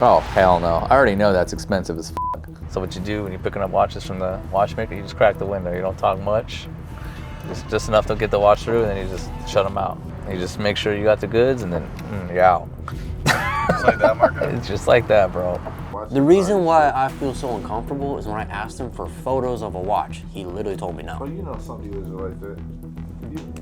Oh, hell no. I already know that's expensive as fuck. So what you do when you're picking up watches from the watchmaker, you just crack the window. You don't talk much. Just enough to get the watch through, and then you just shut them out. You just make sure you got the goods, and then you're out. Just like that, Marco? It's just like that, bro. The reason why I feel so uncomfortable is when I asked him for photos of a watch. He literally told me no. Well, you know some dealers are like that.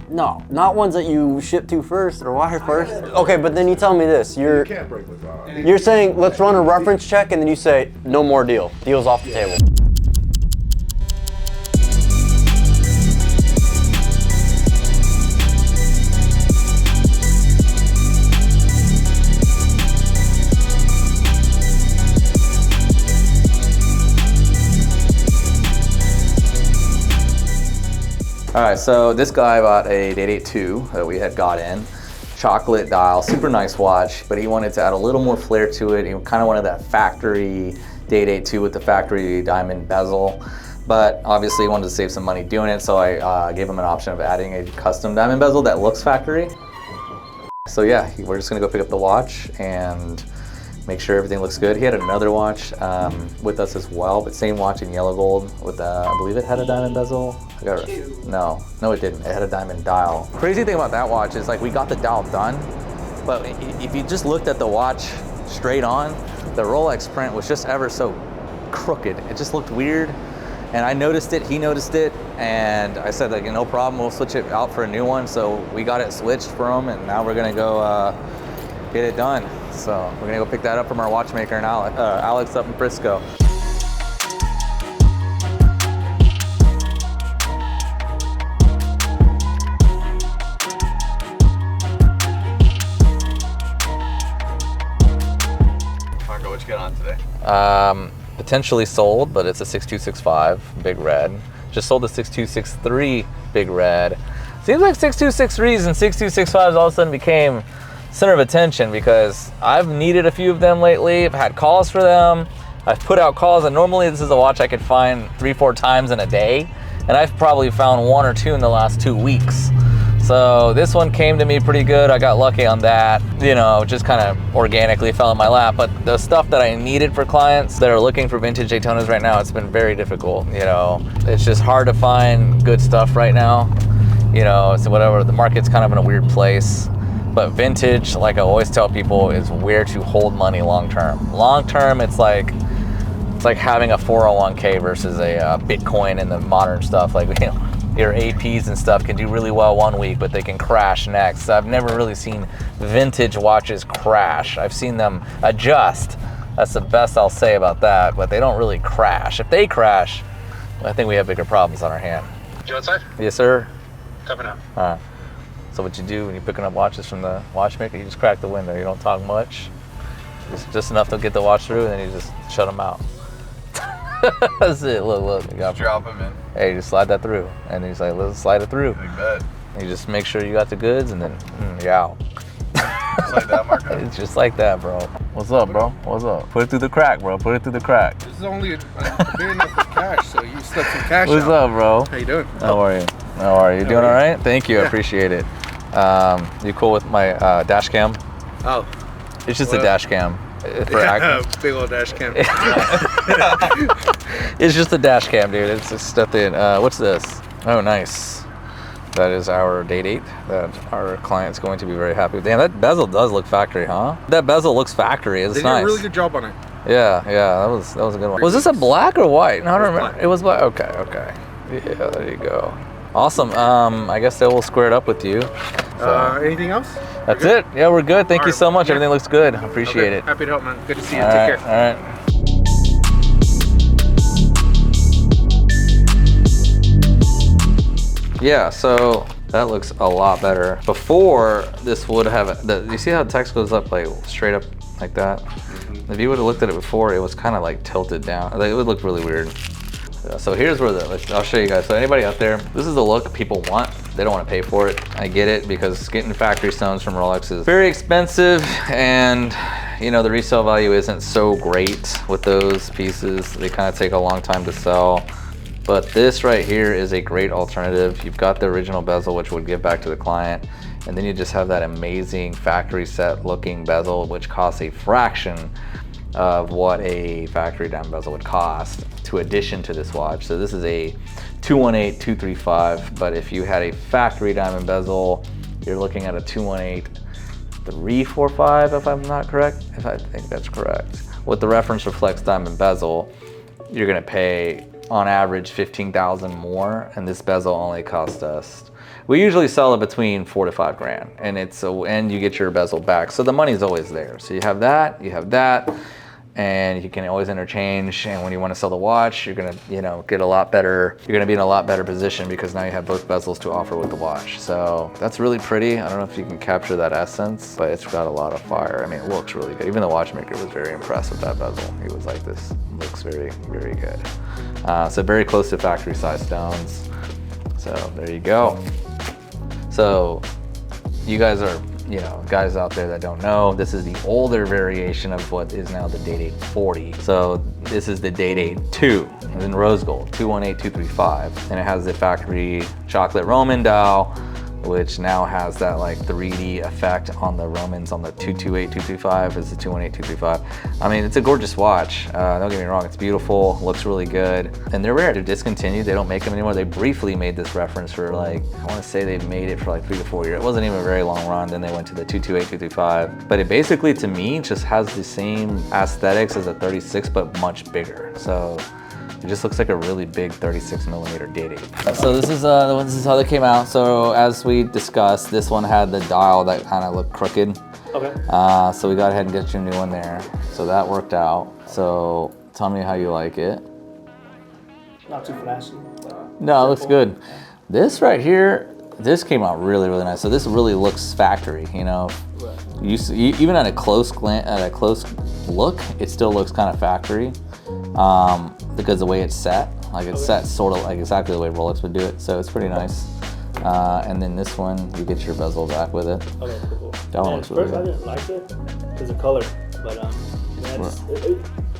No, not ones that you ship to first or wire first. Okay, but then you tell me this. You can't break this off. You're saying, let's run a reference check, and then you say, no more deal. Deal's off the table. All right, so this guy bought a Date 82 that we had got in. Chocolate dial, super nice watch, but he wanted to add a little more flair to it. He kind of wanted that factory Date 82 with the factory diamond bezel, but obviously he wanted to save some money doing it, so I gave him an option of adding a custom diamond bezel that looks factory. So yeah, we're just gonna go pick up the watch and make sure everything looks good. He had another watch with us as well, but same watch in yellow gold with, I believe it had a diamond bezel. No, it didn't. It had a diamond dial. Crazy thing about that watch is like we got the dial done, but if you just looked at the watch straight on, the Rolex print was just ever so crooked. It just looked weird. And I noticed it, he noticed it, and I said, like, no problem, we'll switch it out for a new one. So we got it switched for him, and now we're gonna go get it done. So we're gonna go pick that up from our watchmaker and Alex up in Frisco. Marco, what you got on today? Potentially sold, but it's a 6265 big red. Just sold the 6263 big red. Seems like 6263s and 6265s all of a sudden became center of attention because I've needed a few of them lately. I've had calls for them. I've put out calls, and normally this is a watch I could find 3-4 times in a day, and I've probably found 1 or 2 in the last 2 weeks. So this one came to me pretty good. I got lucky on that, you know, just kind of organically fell in my lap. But the stuff that I needed for clients that are looking for vintage Daytonas right now, it's been very difficult, you know. It's just hard to find good stuff right now, you know, so whatever, the market's kind of in a weird place. But vintage, like I always tell people, is where to hold money long term. Long term, it's like having a 401k versus a Bitcoin and the modern stuff. Like, you know, your APs and stuff can do really well one week, but they can crash next. So I've never really seen vintage watches crash. I've seen them adjust. That's the best I'll say about that, but they don't really crash. If they crash, I think we have bigger problems on our hand. You outside? Yes, sir. Coming up. All right. So what you do when you're picking up watches from the watchmaker, you just crack the window. You don't talk much. Just enough to get the watch through, and then you just shut them out. That's it. Look. You got Drop them in. Hey, just slide that through. And he's like, let's slide it through. Like that. And you just make sure you got the goods, and then you're out. Just like that, Marco? It's just like that, bro. What's up, bro? What's up? Put it through the crack, bro. Put it through the crack. This is only big enough for cash, so you slipped some cash What's out. up, bro? How you doing? How are you? How are you? Doing all right? Thank you. I appreciate it. You cool with my dash cam? Oh. It's just a dash cam. Big old dash cam. It's just a dash cam, dude. It's just nothing. What's this? Oh, nice. That is our Date 8 that our client's going to be very happy with. Damn, that bezel does look factory, huh? That bezel looks factory. It's They nice. did a really good job on it. Yeah, that was a good one. Was this a black or white? No, I don't remember. Black. It was black. Okay. Yeah, there you go. Awesome. I guess they will square it up with you. So. Anything else? That's it. Yeah, we're good. Thank All you right. so much. Yeah. Everything looks good. I appreciate it. Happy to help, man. Good to see you. All Take right, care. All right. Yeah, so that looks a lot better. Before, this would have, you see how the text goes up, like straight up like that? Mm-hmm. If you would have looked at it before, it was kind of like tilted down. Like, it would look really weird. So here's where I'll show you guys. So anybody out there, this is the look people want. They don't want to pay for it. I get it, because getting factory stones from Rolex is very expensive, and you know, the resale value isn't so great with those pieces. They kind of take a long time to sell. But this right here is a great alternative. You've got the original bezel, which would give back to the client, and then you just have that amazing factory set looking bezel, which costs a fraction of what a factory diamond bezel would cost to addition to this watch. So this is a 218-235, but if you had a factory diamond bezel, you're looking at a 218-345, if I'm not correct, if I think that's correct. With the reference reflex diamond bezel, you're gonna pay on average 15,000 more, and this bezel only cost us, we usually sell it between 4 to 5 grand, and and you get your bezel back. So the money's always there. So you have that, and you can always interchange. And when you want to sell the watch, you're gonna, get a lot better. You're gonna be in a lot better position because now you have both bezels to offer with the watch. So that's really pretty. I don't know if you can capture that essence, but it's got a lot of fire. I mean, it looks really good. Even the watchmaker was very impressed with that bezel. He was like, "This looks very, very good." So very close to factory size stones. So there you go. So you guys are, guys out there that don't know, this is the older variation of what is now the Date 840. So this is the Date 82 in rose gold, 218-235. And it has the factory chocolate Roman dial, which now has that like 3D effect on the Romans on the 228-235 is the 218-235. I mean, it's a gorgeous watch. Don't get me wrong, it's beautiful, looks really good. And they're rare, they're discontinued, they don't make them anymore. They briefly made this reference for like, I wanna say they made it for like 3 to 4 years. It wasn't even a very long run, then they went to the 228-235. But it basically, to me, just has the same aesthetics as a 36, but much bigger. So it just looks like a really big 36mm Date 8. So this is how they came out. So as we discussed, this one had the dial that kind of looked crooked. Okay. So we got ahead and get you a new one there. So that worked out. So tell me how you like it. Not too flashy. No, it looks good. This right here, this came out really, really nice. So this really looks factory, Right. You see, even at a close look, it still looks kind of factory. Because the way it's set, like it's set sort of like exactly the way Rolex would do it, so it's pretty nice. And then this one, you get your bezel back with it. Okay, cool. That one looks really first, good. I didn't like it because of color, but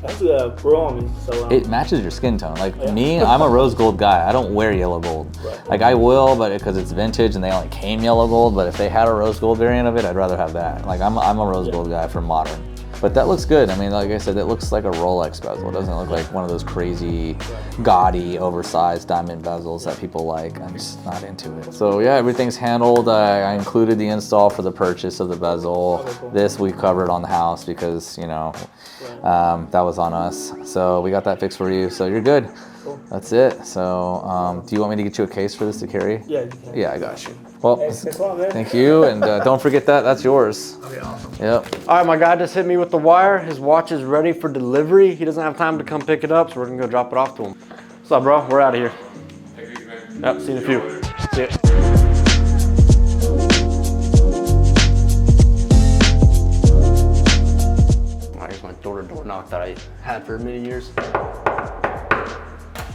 that's grow on me. So It matches your skin tone. Like me, I'm a rose gold guy. I don't wear yellow gold. Right. Like I will, but because it's vintage and they only came yellow gold. But if they had a rose gold variant of it, I'd rather have that. Like I'm a rose gold guy for modern. But that looks good. I mean, like I said, it looks like a Rolex bezel. It doesn't look like one of those crazy, gaudy, oversized diamond bezels that people like. I'm just not into it. So yeah, everything's handled. I included the install for the purchase of the bezel. Okay, cool. This we covered on the house because, that was on us. So we got that fixed for you. So you're good. Cool. That's it. So do you want me to get you a case for this to carry? Yeah, you can. Yeah, I got you. Well, Hey, thanks a lot, man. thank you. And don't forget that. That's yours. Okay, awesome. Yep. All right, my guy just hit me with the wire. His watch is ready for delivery. He doesn't have time to come pick it up, so we're gonna go drop it off to him. What's up, bro? We're out of here. Yep, see you in a few. See ya. All right, here's my door-to-door knock that I had for many years.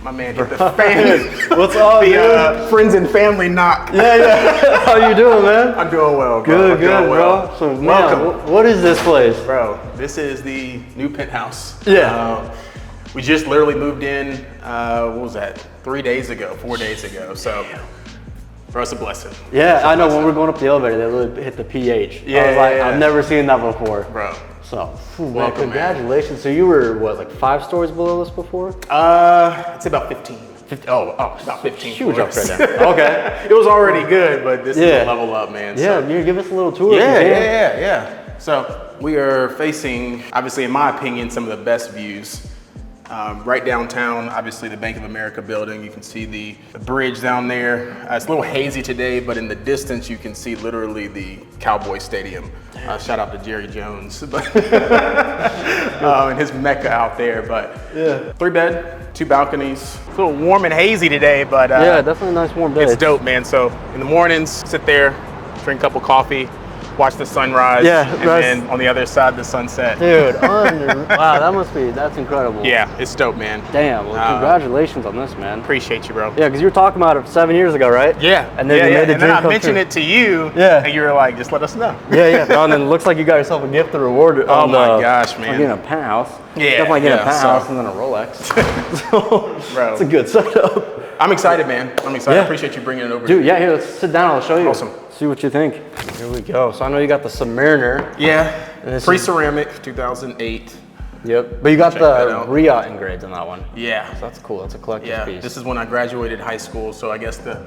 My man hit the fan. What's up, The friends and family knock. Yeah. How you doing, man? I'm doing well, bro. Good, I'm doing good, well. bro. So, man, Welcome. what is this place? Bro, this is the new Penthouse. Yeah. We just literally moved in, what was that, 4 days ago. So, bro, it's a blessing. Yeah, I know. When we're going up the elevator, they really hit the pH. Yeah, I was like, yeah. I've never seen that before. Bro. So, man, Welcome, man. congratulations. So you were, what, like 5 stories below this before? It's about 15. About 15. Huge floors. upgrade then. Okay. It was already good, but this is Yeah. a level up, man. Yeah, So. you give us a little tour. Yeah. So we are facing, obviously, in my opinion, some of the best views. Right downtown, obviously the Bank of America building. You can see the bridge down there. It's a little hazy today, but in the distance you can see literally the Cowboy Stadium. Shout out to Jerry Jones and his Mecca out there. But 3 bed, 2 balconies. It's a little warm and hazy today, but Yeah, definitely a nice warm day. it's dope, man. So in the mornings, sit there, drink a cup of coffee, watch the sunrise, Yeah, and that's- then on the other side, the sunset. Dude, wow, that's incredible. Yeah, it's dope, man. Damn, well, congratulations on this, man. Appreciate you, bro. Yeah, because you were talking about it 7 years ago, right? Yeah, And then you made the and then dream I come mentioned true. it to you, Yeah. and you were like, just let us know. Yeah. No, and then it looks like you got yourself a gift to reward. Oh my gosh, man. Like getting a penthouse. Yeah, Definitely getting a yeah, penthouse so- and then a Rolex. So, Bro. it's a good setup. I'm excited, man. I'm excited. Yeah. I appreciate you bringing it over. Dude, yeah, here, let's sit down. I'll show you. Awesome. See what you think. Here we go. So I know you got the Submariner. Yeah, this pre-ceramic, 2008. Yep. But you got Check that the out. Riot engraved on that one. Yeah. So that's cool. That's a collector's Yeah. piece. This is when I graduated high school, so I guess the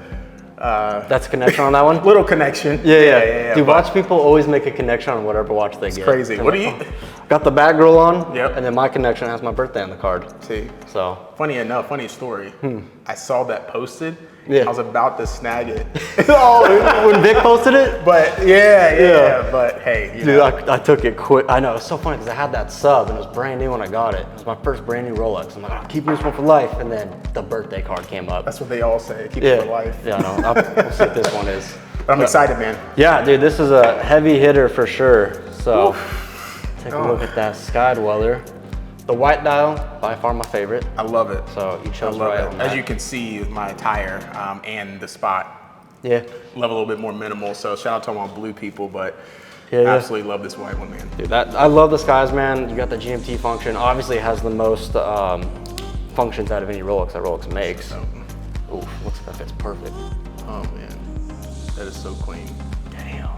That's a connection on that one? little connection. Yeah. Dude, but watch people always make a connection on whatever watch they get. crazy. They're What like, do you? Got the Batgirl on. Yep. And then my connection has my birthday on the card. See, So. funny enough, funny story. I saw that posted. Yeah. I was about to snag it, Oh, when Vic posted it? but yeah. But hey, you Dude, know. I took it quick. I know, it's so funny because I had that sub and it was brand new when I got it. It was my first brand new Rolex. I'm like, I'm keeping this one for life. And then the birthday card came up. That's what they all say. Keep it for life. Yeah, I know. We'll see what this one is. But I'm excited, man. Yeah, dude, this is a heavy hitter for sure. So, take a look at that Sky Dweller. The white dial, by far my favorite. I love it. So you I chose love right it. on As that. you can see, my attire and the spot. Yeah. Love a little bit more minimal. So shout out to all my blue people, but Yeah. absolutely love this white one, man. Dude, I love the Skies, man. You got the GMT function. Obviously, it has the most functions out of any Rolex that Rolex makes. Ooh, looks like that fits perfect. Oh man, that is so clean. Damn.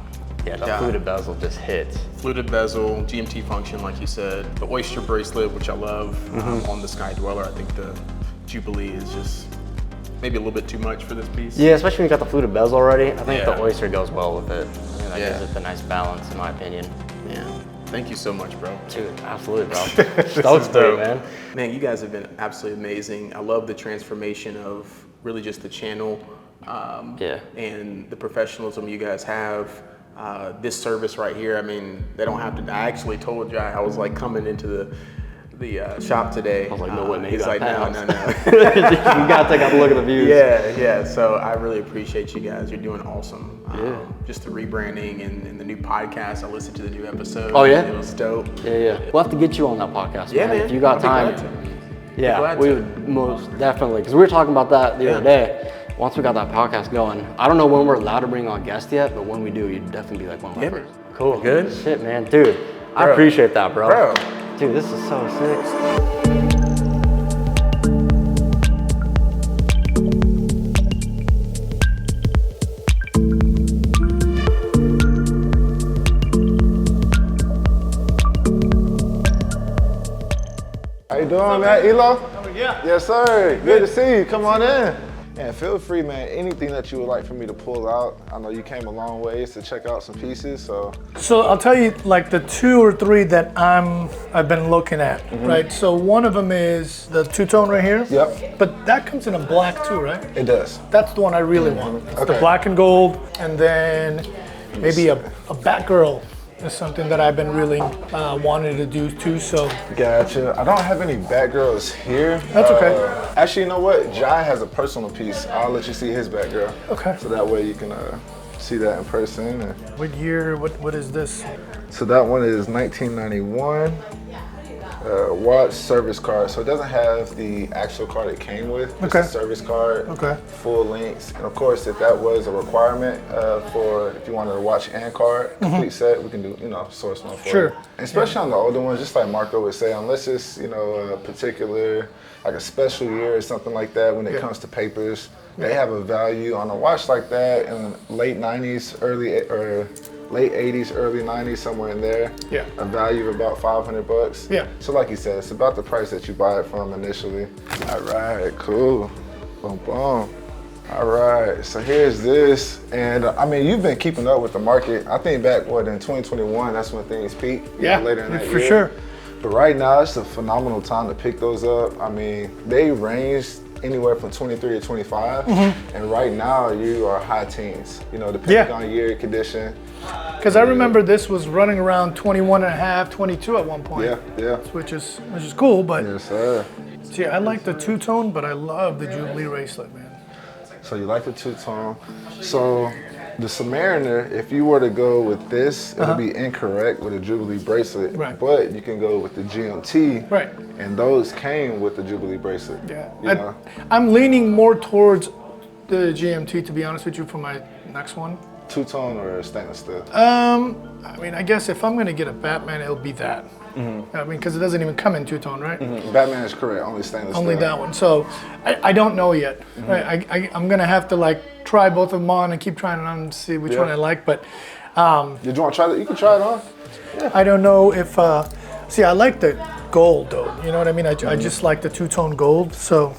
Yeah, the Yeah. fluted bezel just hits. Fluted bezel, GMT function, like you said. The oyster bracelet, which I love, on the Sky Dweller. I think the Jubilee is just maybe a little bit too much for this piece. Yeah, especially when you got the fluted bezel already. I think Yeah. the oyster goes well with it. I think that Yeah. gives it the nice balance, in my opinion. Yeah. Thank you so much, bro. Dude, absolutely, bro. This Stoked is for you, dope. man. Man, you guys have been absolutely amazing. I love the transformation of really just the channel Yeah. and the professionalism you guys have. This service right here, I mean, they don't have to. I actually told Jai I was like coming into the shop today. I was like, no way, man, you He's got like, no. You gotta take out a look at the views. Yeah. So I really appreciate you guys. You're doing awesome. Yeah. Just the rebranding and the new podcast. I listened to the new episode. Oh, yeah? It was dope. Yeah. We'll have to get you on that podcast, Yeah, man. If you got I'd be time. glad to. Yeah, glad we to. would most definitely, because we were talking about that the other day. Once we got that podcast going, I don't know when we're allowed to bring on guests yet, but when we do, you'd definitely be like one of my Yeah, first. man. Cool. Good? Shit, man. Dude, I Bro. appreciate that, bro. Bro. Dude, this is so sick. How you doing, man? Elo? Yeah. Yes, sir. Good to see you. Come on in. And feel free, man, anything that you would like for me to pull out. I know you came a long ways to check out some pieces, so. So I'll tell you like the 2 or 3 that I've been looking at, right? So one of them is the two-tone right here. Yep. But that comes in a black too, right? It does. That's the one I really want. It's the Okay. black and gold, and then maybe a Batgirl is something that I've been really wanting to do too. So Gotcha. I don't have any Batgirls here. That's okay. Actually, you know what? Jai has a personal piece. I'll let you see his Batgirl. Okay. So that way you can see that in person. And what year? What is this? so that one is 1991. Watch service card. So it doesn't have the actual card it came with. It's Okay. a service card. Okay. Full links. And of course, if that was a requirement for if you wanted a watch and card complete set, we can do, source one for Sure. you. And especially on the older ones, just like Marco would say, unless it's, a particular, like a special year or something like that when it comes to papers, they have a value on a watch like that in the late 90s, late 80s, early 90s, somewhere in there. Yeah. A value of about $500. Yeah. So like you said, it's about the price that you buy it from initially. All right, cool. Boom, boom. All right, so here's this. And I mean, you've been keeping up with the market. I think back, in 2021, that's when things peaked. Later in that for year. sure. But right now, it's a phenomenal time to pick those up. I mean, they range anywhere from 23 to 25. And right now, you are high teens, depending on year, condition. Because I remember this was running around 21 and a half, 22 at one point. Yeah. Which is cool, but Yes, sir. see, I like the two-tone, but I love the Jubilee bracelet, man. So you like the two-tone. So the Submariner, if you were to go with this, it would be incorrect with a Jubilee bracelet. Right. But you can go with the GMT. Right. And those came with the Jubilee bracelet. Yeah. I'm leaning more towards the GMT, to be honest with you, for my next one. Two-tone or stainless steel? I mean, I guess if I'm gonna get a Batman, it'll be that. I mean, because it doesn't even come in two-tone, right? Batman is correct, only stainless Only steel. that one. So I don't know yet. Right? I'm gonna have to like try both of them on and keep trying it on and see which one I like. But Did you want to try that? You can try it on. I don't know if. See, I like the gold though. You know what I mean? I just like the two-tone gold. So.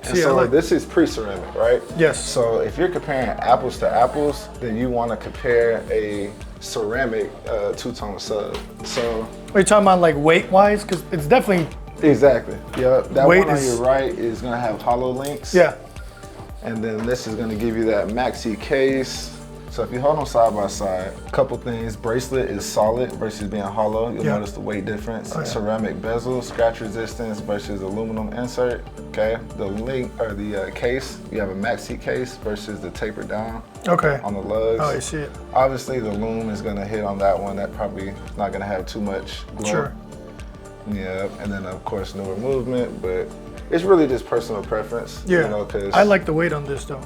And so this is pre-ceramic, right? Yes. So if you're comparing apples to apples, then you want to compare a ceramic two-tone sub. So. Are you talking about like weight-wise? Because it's definitely. Exactly. Yeah. That weight one on your right is gonna have hollow links. Yeah. And then this is gonna give you that maxi case. So if you hold them side by side, a couple things. Bracelet is solid versus being hollow. You'll notice the weight difference. Ceramic bezel, scratch resistance versus aluminum insert. Okay. The link or the case, you have a maxi case versus the taper down. Okay. On the lugs. Oh, I see it. Obviously the lume is gonna hit on that one. That probably not gonna have too much glow. Sure. Yeah, and then of course newer movement, but it's really just personal preference. Yeah, you know, 'cause I like the weight on this though.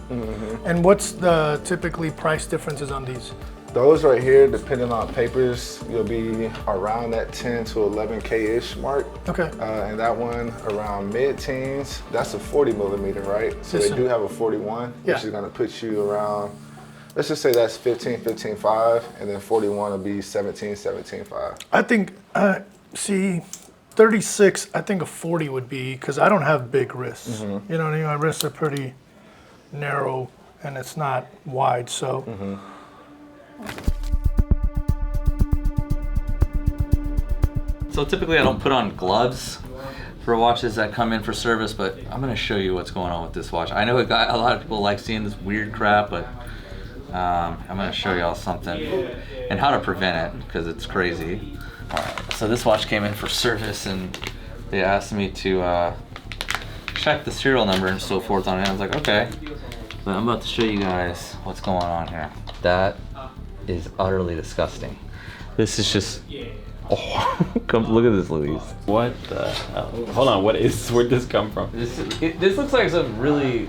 And what's the typically price differences on these? those right here, depending on papers, you'll be around that 10 to 11K-ish mark. Okay. And that one around mid-teens. That's a 40 millimeter, right? So Yes, they sir. do have a 41, Yeah. which is gonna put you around, let's just say that's 15.5, and then 41 will be 17.5. I think, see, 36, I think a 40 would be, because I don't have big wrists. You know what I mean? My wrists are pretty narrow and it's not wide, so. So typically I don't put on gloves for watches that come in for service, but I'm gonna show you what's going on with this watch. I know a lot of people like seeing this weird crap, but I'm gonna show y'all something and how to prevent it, because it's crazy. All right, so this watch came in for service and they asked me to check the serial number and so forth on it. I was like, okay. But I'm about to show you guys what's going on here. That is utterly disgusting. This is just, oh, come look at this, Luis. What the hell? Hold on, where'd this come from? This looks like some really,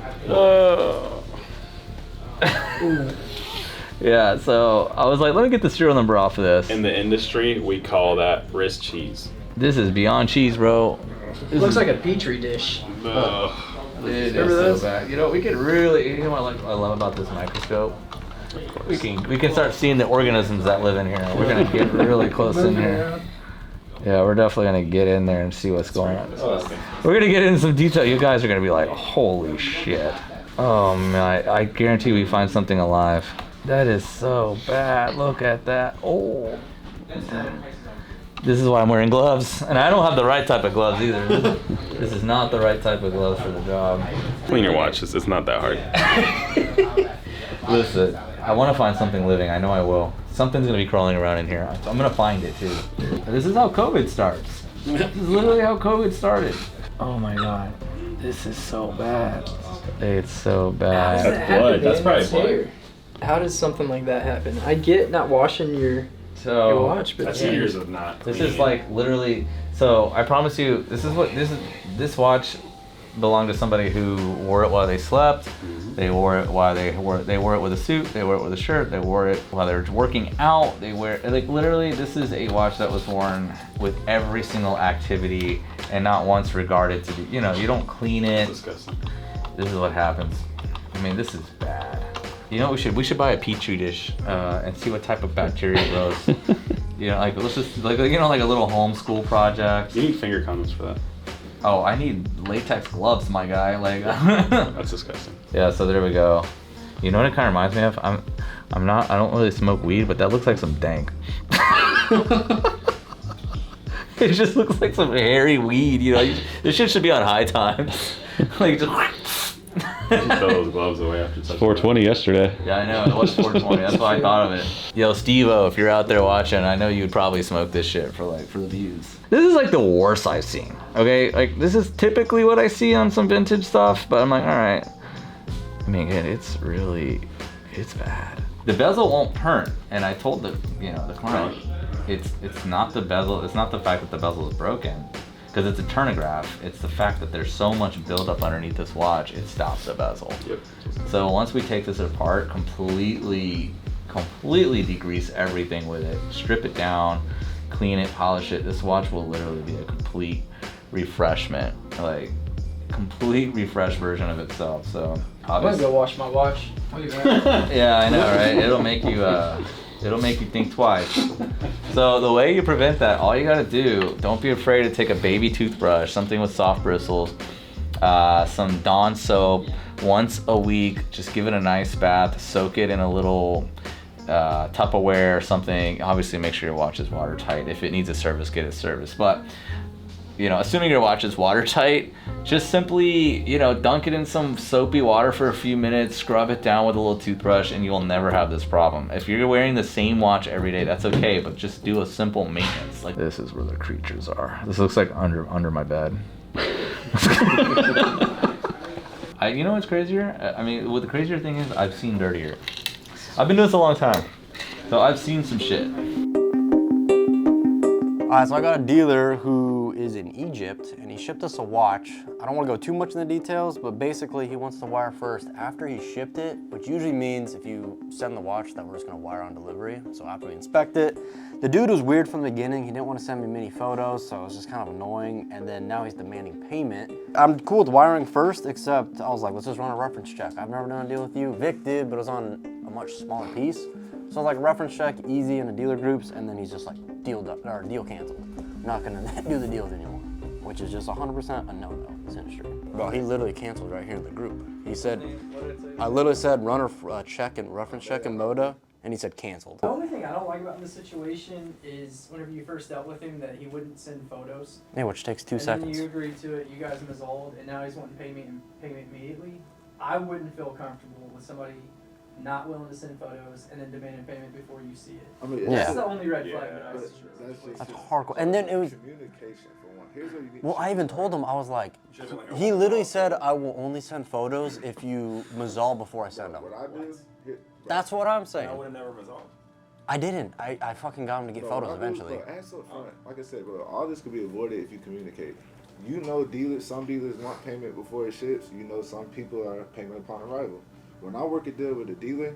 yeah, so I was like, let me get the serial number off of this. In the industry, we call that wrist cheese. This is beyond cheese, bro. It looks like a petri dish. It is so bad. You know, we could really, you know what I love about this microscope? We can start seeing the organisms that live in here. We're gonna get really close in here. Yeah, we're definitely gonna get in there and see what's going on. We're gonna get into some detail. You guys are gonna be like, holy shit. Oh man, I guarantee we find something alive. That is so bad. Look at that. Oh. This is why I'm wearing gloves. And I don't have the right type of gloves either. This is not the right type of gloves for the job. Clean your watch, it's not that hard. Listen, I want to find something living. I know I will. Something's going to be crawling around in here. I'm going to find it too. This is how COVID starts. This is literally how COVID started. Oh my God. This is so bad. It's so bad. That's blood. That's probably blood. How does something like that happen? I get not washing your watch, but that's years of not. This is like literally. So I promise you, this watch belonged to somebody who wore it while they slept. They wore it while they wore it with a suit. They wore it with a shirt. They wore it while they were working out. They wear like literally. This is a watch that was worn with every single activity and not once regarded to be. You know, you don't clean it. Disgusting. This is what happens. I mean, this is bad. You know, we should buy a petri dish and see what type of bacteria grows. You know, like let's just like a little homeschool project. You need finger condoms for that. Oh, I need latex gloves, my guy. Like That's disgusting. Yeah, so there we go. You know what it kind of reminds me of? I don't really smoke weed, but that looks like some dank. It just looks like some hairy weed. You know, this shit should be on high times. Like just. You should throw those gloves away after touching. 420 yesterday. Yeah, I know. It was 420. That's why I thought of it. Yo, Steve-O, if you're out there watching, I know you'd probably smoke this shit for the views. This is like the worst I've seen. Okay, like this is typically what I see on some vintage stuff, but I'm like, all right. I mean, again, it's bad. The bezel won't turn, and I told the client, it's not the bezel. It's not the fact that the bezel is broken. Because it's a turnograph, it's the fact that there's so much buildup underneath this watch, it stops the bezel. Yep. So once we take this apart, completely degrease everything with it, strip it down, clean it, polish it, this watch will literally be a complete refreshment, like complete refreshed version of itself. So I'm gonna go wash my watch. Yeah, I know, right? It'll make you think twice. So the way you prevent that, all you gotta do, don't be afraid to take a baby toothbrush, something with soft bristles, some Dawn soap, once a week, just give it a nice bath, soak it in a little Tupperware or something. Obviously make sure your watch is watertight. If it needs a service, get it serviced. But you know, assuming your watch is watertight, just simply, you know, dunk it in some soapy water for a few minutes, scrub it down with a little toothbrush, and you'll never have this problem. If you're wearing the same watch every day, that's okay, but just do a simple maintenance. Like, this is where the creatures are. This looks like under my bed. You know what's crazier? I mean, what the crazier thing is, I've seen dirtier. I've been doing this a long time, so I've seen some shit. All right, so I got a dealer who is in Egypt, and he shipped us a watch. I don't want to go too much in the details, but basically he wants the wire first after he shipped it, which usually means if you send the watch that we're just going to wire on delivery. So after we inspect it, the dude was weird from the beginning. He didn't want to send me many photos, so it was just kind of annoying. And then now he's demanding payment. I'm cool with wiring first, except I was like, let's just run a reference check. I've never done a deal with you. Vic did, but it was on a much smaller piece. So like reference check, easy in the dealer groups, and then he's just like deal canceled. Not gonna do the deals anymore, which is just 100% a no-no in this industry. Bro, he literally canceled right here in the group. He said, I literally said run a check and reference check in Moda, and he said canceled. The only thing I don't like about this situation is whenever you first dealt with him that he wouldn't send photos. Yeah, which takes 2 seconds. And then you agreed to it, you guys resolved, and now he's wanting to pay me immediately. I wouldn't feel comfortable with somebody not willing to send photos and then demanding payment before you see it. I mean, that's the only red flag that I see. That's hardcore. And then it was communication for one. Here's what you need. Well, I even told him, I was like, he literally said, I will only send photos if you Mazal before I send them. What I do, That's what I'm saying. I would have never resolved. I didn't. I fucking got him to get photos eventually. Bro, ask up front. Like I said, bro, all this could be avoided if you communicate. You know dealers, some dealers want payment before it ships. You know some people are payment upon arrival. When I work a deal with a dealer,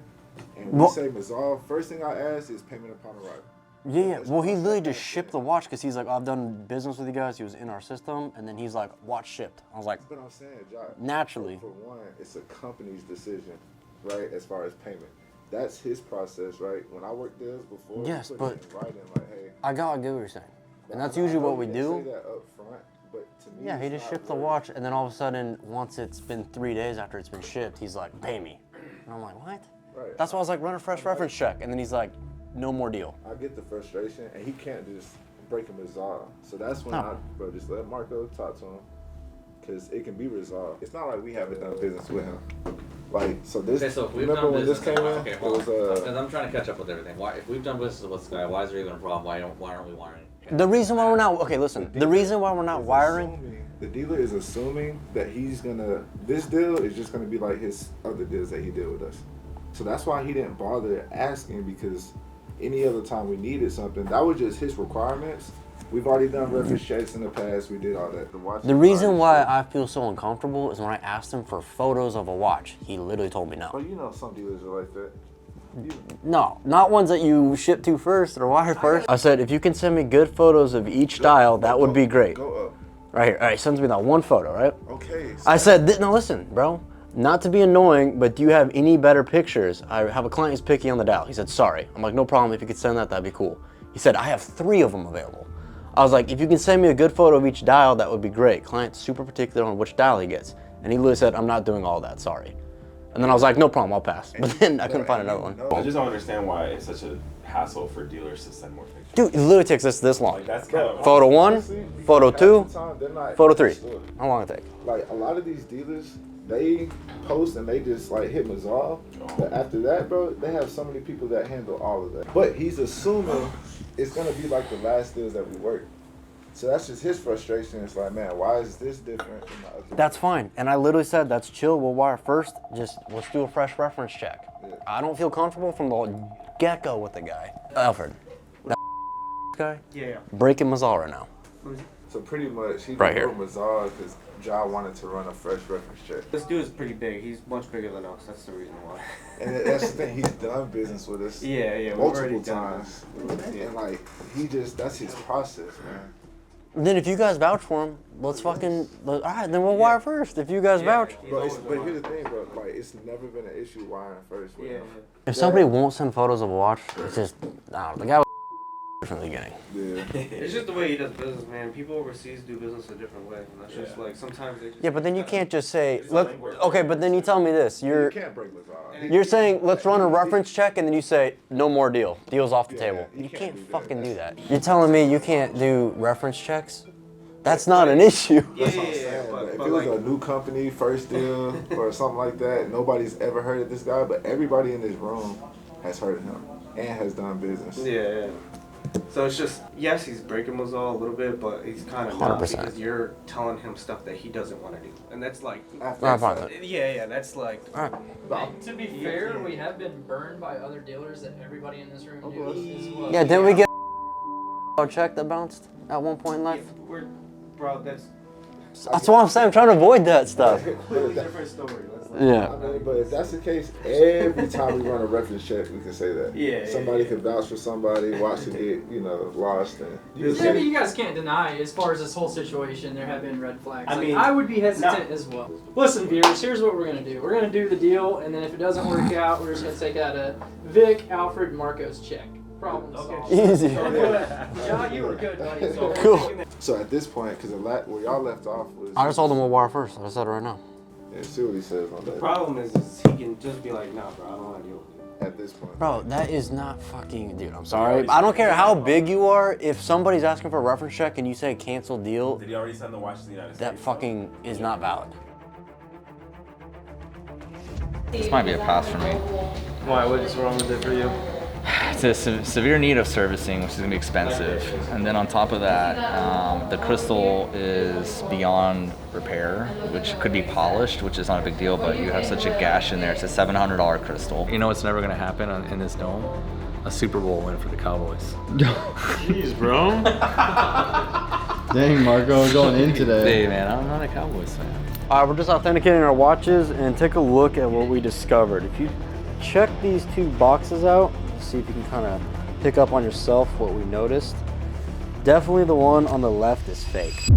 and we say Mazal, first thing I ask is payment upon arrival. Yeah, well, he literally just shipped the watch because he's like, I've done business with you guys. He was in our system, and then he's like, watch shipped. I was like, but I'm saying, Josh, naturally. For one, it's a company's decision, right, as far as payment. That's his process, right? When I worked deals before, yes, but in writing, like, hey, I get what you're saying, and that's usually what we do. Say that up front, but to me, yeah, he just shipped the watch, and then all of a sudden, once it's been 3 days after it's been shipped, he's like, pay me, and I'm like, what? Right. That's why I was like, run a fresh reference check, and then he's like, no more deal. I get the frustration, and he can't just break him resolve. So that's when bro, just let Marco talk to him, because it can be resolved. It's not like we haven't done business with him. Like, so this, Okay, so if we've remember done when this business, came in? okay, It hold was, on. Because I'm trying to catch up with everything. Why, if we've done business with this guy, why is there even a problem? Why aren't we wiring? The reason why we're not, okay, listen, the reason why we're not wiring. The dealer is assuming that he's gonna, this deal is just gonna be like his other deals that he did with us. So that's why he didn't bother asking, because any other time we needed something, that was just his requirements. We've already done reference checks in the past. We did all that. The reason why I feel so uncomfortable is when I asked him for photos of a watch. He literally told me no. Well, you know some dealers are like that. No, not ones that you ship to first or wire first. I said, if you can send me good photos of each dial, that would be great. Go up. Right here. All right, sends me that one photo, right? Okay. I said, now listen, bro. Not to be annoying, but do you have any better pictures? I have a client who's picky on the dial. He said, sorry. I'm like, no problem. If you could send that, that'd be cool. He said, I have 3 of them available. I was like, if you can send me a good photo of each dial, that would be great. Client's super particular on which dial he gets. And he literally said, I'm not doing all that, sorry. And then I was like, no problem, I'll pass. But then I couldn't find another one. I just don't understand why it's such a hassle for dealers to send more pictures. Dude, it literally takes us this long. Like, that's kind of photo 1, photo 2, photo 3. How long it take? Like, a lot of these dealers, they post and they just like hit Mazal. But after that, bro, they have so many people that handle all of that. But he's assuming it's gonna be like the last deals that we work. So that's just his frustration. It's like, man, why is this different from the other? That's fine. And I literally said, that's chill, we'll wire first. Just let's do a fresh reference check. Yeah. I don't feel comfortable from the get-go with the guy. Alfred, that guy? Yeah. Breaking Mazal right now. So pretty much, he right here. Mazal because Ja wanted to run a fresh reference check. This dude is pretty big. He's much bigger than us. That's the reason why. And that's the thing. He's done business with us. Yeah, multiple times. And like, that's his process, man. Then if you guys vouch for him, let's fucking, all right, then we'll wire first if you guys vouch. But here's the thing, bro. Like, it's never been an issue wiring first with him. If somebody won't send photos of a watch, it's just, I don't know, the guy from the beginning. Yeah. It's just the way he does business, man. People overseas do business a different way. And that's just like sometimes they just. Yeah, but then you can't just say, okay, but then you tell me this. You can't break the law. You're saying, let's run a reference check, and then you say, no more deal. Deal's off the table. You can't fucking do that. You're telling me you can't do reference checks? That's not an issue. That's what I'm saying. But if it was a new company, first deal, or something like that, nobody's ever heard of this guy, but everybody in this room has heard of him and has done business. Yeah. So it's just, yes, he's breaking Mazal a little bit, but he's kind of not 100%. because you're telling him stuff that he doesn't want to do. And that's like, that's like. To be fair, we have been burned by other dealers that everybody in this room knew as well. Yeah, didn't we get a check that bounced at one point in life? Yeah, bro, that's what I'm saying. I'm trying to avoid that stuff. completely different story. Yeah. I mean, but if that's the case, every time we run a reference check, we can say that. Yeah. Somebody can vouch for somebody, watch it get, lost. And You guys can't deny, as far as this whole situation, there have been red flags. I mean, I would be hesitant as well. Listen, viewers, here's what we're going to do. We're going to do the deal, and then if it doesn't work out, we're just going to take out a Vic, Alfred, Marcos check. Problem solved. Easy. John, you were good, buddy. Cool. So at this point, because where y'all left off was... I just told him we'll wire first. I said it right now. Yeah, see what he says on The that. problem is he can just be like, nah, bro, I don't want to deal with you. At this point. Bro, that is not fucking... Dude, I'm sorry. I don't care how big you are. If somebody's asking for a reference check and you say cancel deal... Did he already send the watch to the United States? That fucking is not valid. This might be a pass for me. Why? What is wrong with it for you? It's a severe need of servicing, which is going to be expensive. And then on top of that, the crystal is beyond repair, which could be polished, which is not a big deal, but you have such a gash in there. It's a $700 crystal. You know what's never going to happen in this dome? A Super Bowl win for the Cowboys. Jeez, bro. Dang, Marco, going in today. Hey, man, I'm not a Cowboys fan. All right, we're just authenticating our watches and take a look at what we discovered. If you check these two boxes out, see if you can kind of pick up on yourself what we noticed. Definitely the one on the left is fake.